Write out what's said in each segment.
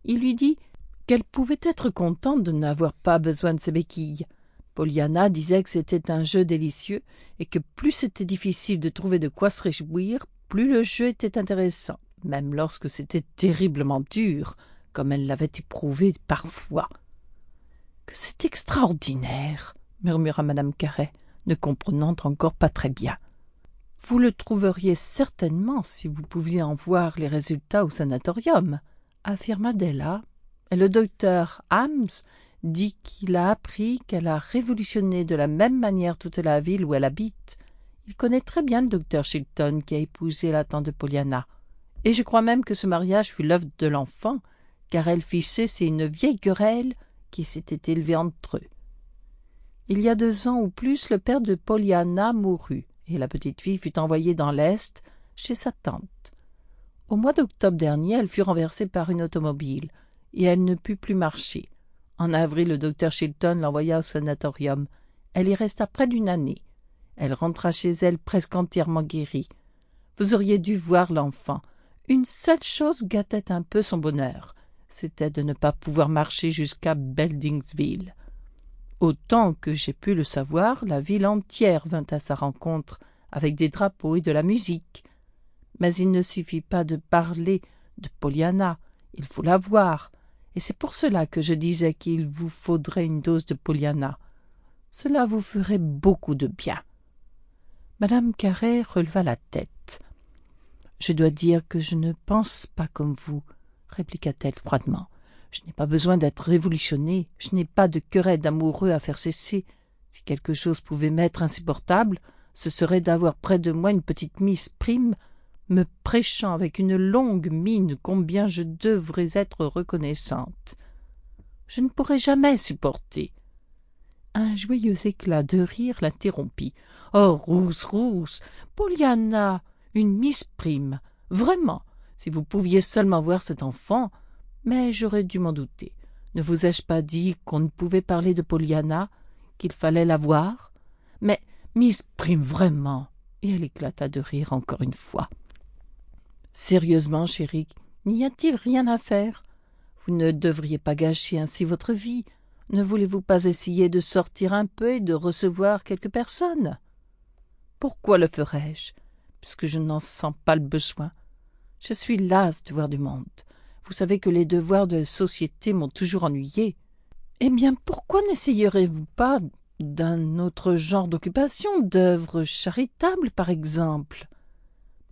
Il lui dit qu'elle pouvait être contente de n'avoir pas besoin de ses béquilles. Pollyanna disait que c'était un jeu délicieux et que plus c'était difficile de trouver de quoi se réjouir, plus le jeu était intéressant, même lorsque c'était terriblement dur, comme elle l'avait éprouvé parfois. « Que c'est extraordinaire !» murmura madame Carré, ne comprenant encore pas très bien. « Vous le trouveriez certainement si vous pouviez en voir les résultats au sanatorium, » affirma Della, et le docteur Hams dit qu'il a appris qu'elle a révolutionné de la même manière toute la ville où elle habite. Il connaît très bien le docteur Chilton qui a épousé la tante de Pollyanna. Et je crois même que ce mariage fut l'œuvre de l'enfant, car elle fit cesser une vieille querelle qui s'était élevée entre eux. Il y a 2 ans ou plus, le père de Pollyanna mourut, et la petite fille fut envoyée dans l'Est, chez sa tante. Au mois d'octobre dernier, elle fut renversée par une automobile, et elle ne put plus marcher. En avril, le docteur Chilton l'envoya au sanatorium. Elle y resta près d'1 année. Elle rentra chez elle presque entièrement guérie. Vous auriez dû voir l'enfant. Une seule chose gâtait un peu son bonheur. C'était de ne pas pouvoir marcher jusqu'à Beldingsville. Autant que j'ai pu le savoir, la ville entière vint à sa rencontre, avec des drapeaux et de la musique. Mais il ne suffit pas de parler de Pollyanna, il faut la voir, et c'est pour cela que je disais qu'il vous faudrait une dose de Pollyanna. Cela vous ferait beaucoup de bien. Madame Carré releva la tête. « Je dois dire que je ne pense pas comme vous, » répliqua-t-elle froidement. « Je n'ai pas besoin d'être révolutionnée, je n'ai pas de querelle d'amoureux à faire cesser. Si quelque chose pouvait m'être insupportable, ce serait d'avoir près de moi une petite Miss Prim, me prêchant avec une longue mine combien je devrais être reconnaissante. Je ne pourrais jamais supporter. » Un joyeux éclat de rire l'interrompit. « Oh, rousse, Pollyanna, une Miss Prim, vraiment, si vous pouviez seulement voir cet enfant. Mais j'aurais dû m'en douter. Ne vous ai-je pas dit qu'on ne pouvait parler de Pollyanna, qu'il fallait la voir? Mais Miss Prim, vraiment !» Et elle éclata de rire encore une fois. « Sérieusement, chérie, n'y a-t-il rien à faire? Vous ne devriez pas gâcher ainsi votre vie. Ne voulez-vous pas essayer de sortir un peu et de recevoir quelques personnes? »« Pourquoi le ferais-je, puisque je n'en sens pas le besoin? Je suis lasse de voir du monde. Vous savez que les devoirs de société m'ont toujours ennuyée. Eh bien, pourquoi n'essayerez-vous pas d'un autre genre d'occupation, d'œuvre charitable, par exemple ?»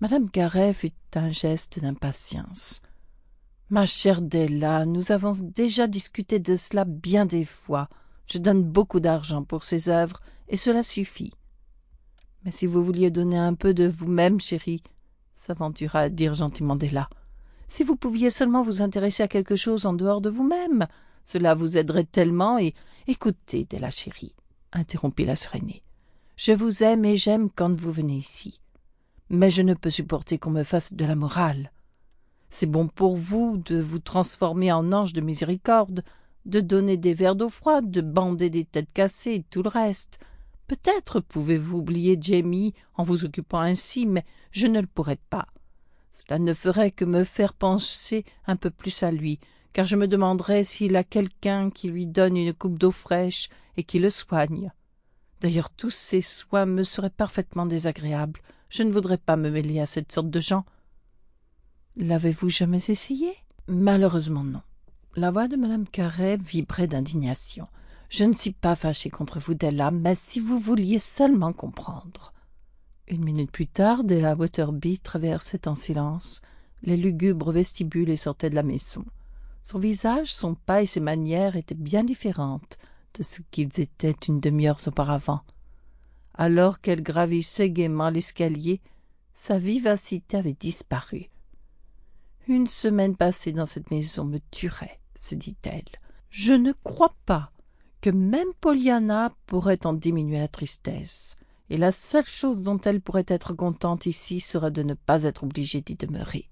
Madame Carré fit un geste d'impatience. « Ma chère Della, nous avons déjà discuté de cela bien des fois. Je donne beaucoup d'argent pour ces œuvres, et cela suffit. Mais si vous vouliez donner un peu de vous-même, chérie, » s'aventura à dire gentiment Della, « si vous pouviez seulement vous intéresser à quelque chose en dehors de vous-même, cela vous aiderait tellement et... »« Écoutez, Della chérie, » interrompit la sœur aînée, « je vous aime et j'aime quand vous venez ici. Mais je ne peux supporter qu'on me fasse de la morale. C'est bon pour vous de vous transformer en ange de miséricorde, de donner des verres d'eau froide, de bander des têtes cassées et tout le reste. Peut-être pouvez-vous oublier Jamie en vous occupant ainsi, mais je ne le pourrais pas. Cela ne ferait que me faire penser un peu plus à lui, car je me demanderais s'il a quelqu'un qui lui donne une coupe d'eau fraîche et qui le soigne. D'ailleurs, tous ces soins me seraient parfaitement désagréables. Je ne voudrais pas me mêler à cette sorte de gens. » « L'avez-vous jamais essayé? »« Malheureusement non. » La voix de madame Carré vibrait d'indignation. « Je ne suis pas fâchée contre vous, Della, mais si vous vouliez seulement comprendre. » 1 minute plus tard, Della Wetherby traversait en silence les lugubres vestibules et sortait de la maison. Son visage, son pas et ses manières étaient bien différentes de ce qu'ils étaient une demi-heure auparavant. Alors qu'elle gravissait gaiement l'escalier, sa vivacité avait disparu. « Une semaine passée dans cette maison me tuerait, » se dit-elle. « Je ne crois pas que même Pollyanna pourrait en diminuer la tristesse, et la seule chose dont elle pourrait être contente ici serait de ne pas être obligée d'y demeurer. »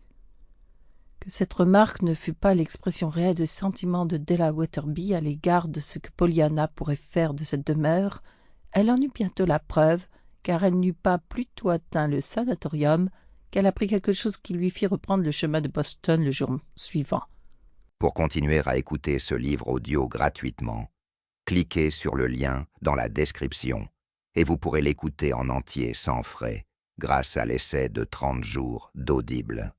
Que cette remarque ne fût pas l'expression réelle des sentiments de Della Wetherby à l'égard de ce que Pollyanna pourrait faire de cette demeure, elle en eut bientôt la preuve, car elle n'eut pas plus tôt atteint le sanatorium qu'elle apprit quelque chose qui lui fit reprendre le chemin de Boston le jour suivant. Pour continuer à écouter ce livre audio gratuitement, cliquez sur le lien dans la description et vous pourrez l'écouter en entier sans frais grâce à l'essai de 30 jours d'Audible.